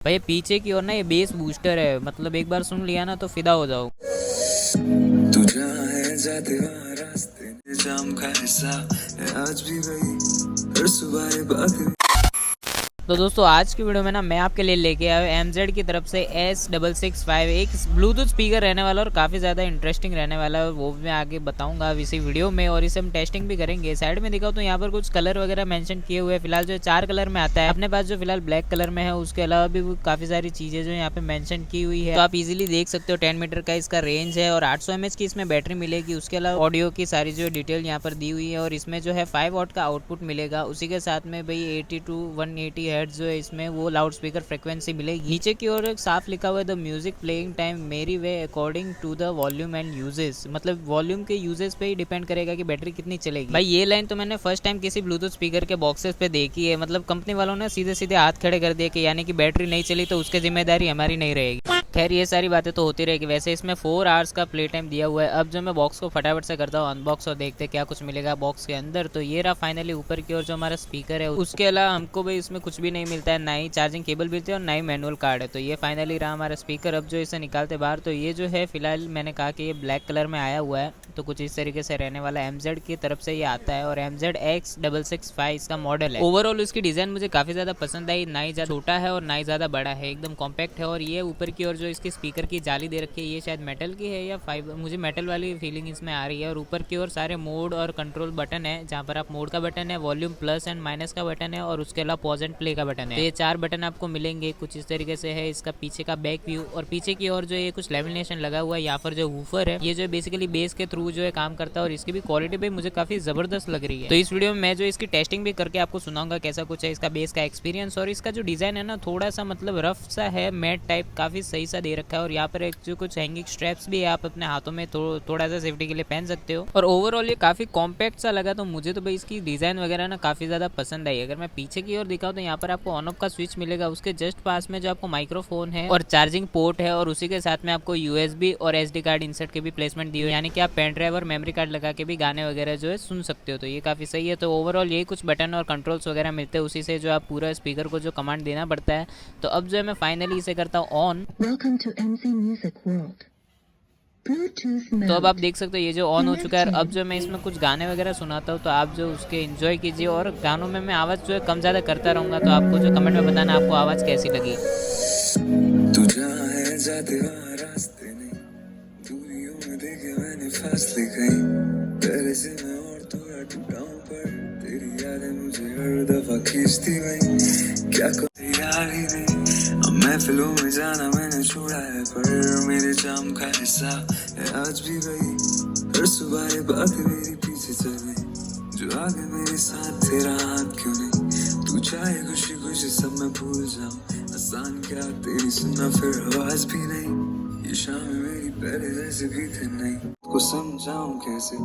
भाई पीछे की ओर ना ये बेस बूस्टर है, मतलब एक बार सुन लिया ना तो फिदा हो जाओ। तू जहाँ है जाते वहाँ रास्ते जाम का हिस्सा है आज भी वही, हर सुबह बात। तो दोस्तों आज की वीडियो में ना मैं आपके लिए लेके आया हूँ MZ की तरफ से S665, एक ब्लूटूथ स्पीकर रहने वाला और काफ़ी ज़्यादा इंटरेस्टिंग रहने वाला है, वो मैं आगे बताऊंगा अब इसी वीडियो में, और इसे हम टेस्टिंग भी करेंगे। साइड में दिखाओ तो यहाँ पर कुछ कलर वगैरह मेंशन किए हुए हैं। फिलहाल जो 4 कलर में आता है अपने पास, जो फिलहाल ब्लैक कलर में है, उसके अलावा भी काफ़ी सारी चीज़ें जो यहाँ पे मैंशन की हुई है, तो आप इजिली देख सकते हो। 10 मीटर का इसका रेंज है और 800 mAh की इसमें बैटरी मिलेगी। उसके अलावा ऑडियो की सारी जो डिटेल यहाँ पर दी हुई है, और इसमें जो है 5 वाट का आउटपुट मिलेगा। उसी के साथ में भाई 80 to 180 हर्ट्ज जो है इसमें वो लाउड स्पीकर फ्रिक्वेंसी मिलेगी। नीचे की ओर एक साफ लिखा हुआ है the music playing time may vary according to the volume and uses, मतलब वॉल्यूम के यूजेस पे ही डिपेंड करेगा कि बैटरी कितनी चलेगी। भाई ये लाइन तो मैंने फर्स्ट टाइम किसी ब्लूटूथ स्पीकर के बॉक्सेस पे देखी है, मतलब कंपनी वालों ने सीधे सीधे हाथ खड़े कर दिए कि यानी कि बैटरी नहीं चली तो उसकी जिम्मेदारी हमारी नहीं रहेगी। खैर ये सारी बातें तो होती रहेगी। वैसे इसमें 4 आवर्स का प्ले टाइम दिया हुआ है। अब जो मैं बॉक्स को फटाफट से करता हूँ अनबॉक्स और देखते क्या कुछ मिलेगा बॉक्स के अंदर। तो ये रहा फाइनली ऊपर की ओर जो हमारा स्पीकर है। उसके अलावा हमको भाई इसमें कुछ भी नहीं मिलता है, ना ही चार्जिंग केबल मिलती है और ना ही मैनुअल कार्ड है। तो ये फाइनली रहा हमारा स्पीकर। अब जो इसे निकालते बाहर, तो ये जो है फिलहाल मैंने कहा कि ये ब्लैक कलर में आया हुआ है, तो कुछ इस तरीके से रहने वाला MZ की तरफ से ये आता है, और MZ X665 इसका मॉडल है। ओवरऑल इसकी डिजाइन मुझे काफी ज्यादा पसंद आई, ना ही ज्यादा छोटा है और ना ही ज्यादा बड़ा है, एकदम कॉम्पैक्ट है। और ये ऊपर की ओर जो इसकी स्पीकर की जाली दे रखी है, ये शायद मेटल की है या फाइबर, मुझे मेटल वाली फीलिंग इसमें आ रही है। और ऊपर की ओर सारे मोड और कंट्रोल बटन है, जहाँ पर आप मोड का बटन है, वॉल्यूम प्लस एंड माइनस का बटन है, और उसके अलावा पॉज एंड प्ले का बटन है। तो ये 4 बटन आपको मिलेंगे। कुछ इस तरीके से है इसका पीछे का बैक व्यू। और पीछे की ओर जो ये कुछ लेमिनेशन लगा हुआ है, यहाँ पर जो वूफर है ये जो बेसिकली बेस के थ्रू जो है काम करता है, और इसकी भी क्वालिटी भी मुझे काफी जबरदस्त लग रही है। तो इस वीडियो में मैं जो इसकी टेस्टिंग भी करके आपको सुनाऊंगा कैसा कुछ है इसका बेस का एक्सपीरियंस। और इसका जो डिजाइन है ना थोड़ा सा मतलब रफ सा है, मैट टाइप, काफी सही सा दे रखा है। और यहाँ पर एक जो कुछ हैंगिंग स्ट्रैप्स भी है, आप अपने हाथों में थोड़ा सा सेफ्टी के लिए पहन सकते हो। और ओवरऑल ये काफी कॉम्पैक्ट सा लगा, तो मुझे तो भाई इसकी डिजाइन वगैरह ना काफी ज्यादा पसंद आई। अगर मैं पीछे की ओर दिखाऊं तो यहाँ पर आपको ऑन ऑफ का स्विच मिलेगा, उसके जस्ट पास में जो आपको माइक्रोफोन है और चार्जिंग पोर्ट है, और उसी के साथ में आपको USB और SD कार्ड इंसर्ट के भी प्लेसमेंट दी हुई है, यानी कि आप पेन ड्राइव और मेमोरी कार्ड लगा के भी गाने वगैरह जो है सुन सकते हो। तो ये काफी सही है। तो ओवरऑल ये कुछ बटन और कंट्रोल्स वगैरह मिलते हैं, उसी से जो आप पूरा स्पीकर को जो कमांड देना पड़ता है। तो अब जो है मैं फाइनली इसे करता हूँ ऑन। तो अब आप देख सकते हो ये जो ऑन हो चुका है। अब जो मैं इसमें कुछ गाने वगैरह सुनाता हूँ, तो आप जो उसके एंजॉय कीजिए। और गानों में मैं आवाज़ जो है कम ज़्यादा करता रहूँगा, तो आपको जो कमेंट में बताना आपको आवाज़ कैसी लगी। तू जहाँ है जाते वहाँ रास्ते नहीं, दूरियों में देखे मैंने फासले कहीं, तेरे से मैं और थोड़ा टूटा हूँ, पर तेरी यादें मुझे हर दफा खींचती वहीं। क्या कोई यार ही नहीं, अब महफिलों में जाना मैंने छोड़ा है, पर मेरे जाम का हिस्सा है आज भी वही, हर सुबह ये बात मेरी पीछे चल गई, जो आगे मेरे साथ तेरा हाथ क्यों नहीं, तू चाहे खुशी खुशी सब मैं भूल जाऊं, आसान क्या तेरी सुनना फिर आवाज भी नहीं, ये शाम मेरी पहले जैसे भी थे नहीं, को समझाऊं कैसे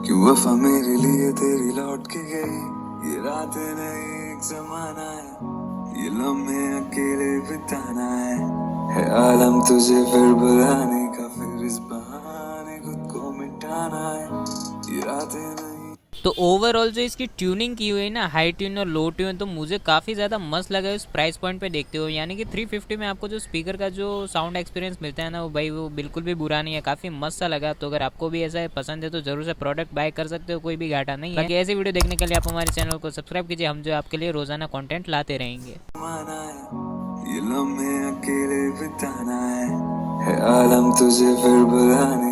क्यों वफा मेरे लिए तेरी लौट के गई, ये रातें नहीं एक जमाना है, ये लम्हे अकेले बिताना है आलम तुझे फिर बुलाने का, फिर इस बहाने खुद को मिटाना है, ये रातें नहीं। तो ओवरऑल जो इसकी ट्यूनिंग की हुई है ना, हाई ट्यून और लो ट्यून, तो मुझे काफ़ी ज़्यादा मस्त लगा इस प्राइस पॉइंट पे देखते हो। यानी कि 350 में आपको जो स्पीकर का जो साउंड एक्सपीरियंस मिलता है ना, वो भाई वो बिल्कुल भी बुरा नहीं है, काफ़ी मस्त सा लगा। तो अगर आपको भी ऐसा पसंद है तो जरूर से प्रोडक्ट बाय कर सकते हो, कोई भी घाटा नहीं है। बाकी ऐसी वीडियो देखने के लिए आप हमारे चैनल को सब्सक्राइब कीजिए, हम जो आपके लिए रोजाना कॉन्टेंट लाते रहेंगे। ये लम्हे अकेले बिताना है आलम तुझे फिर बुलाने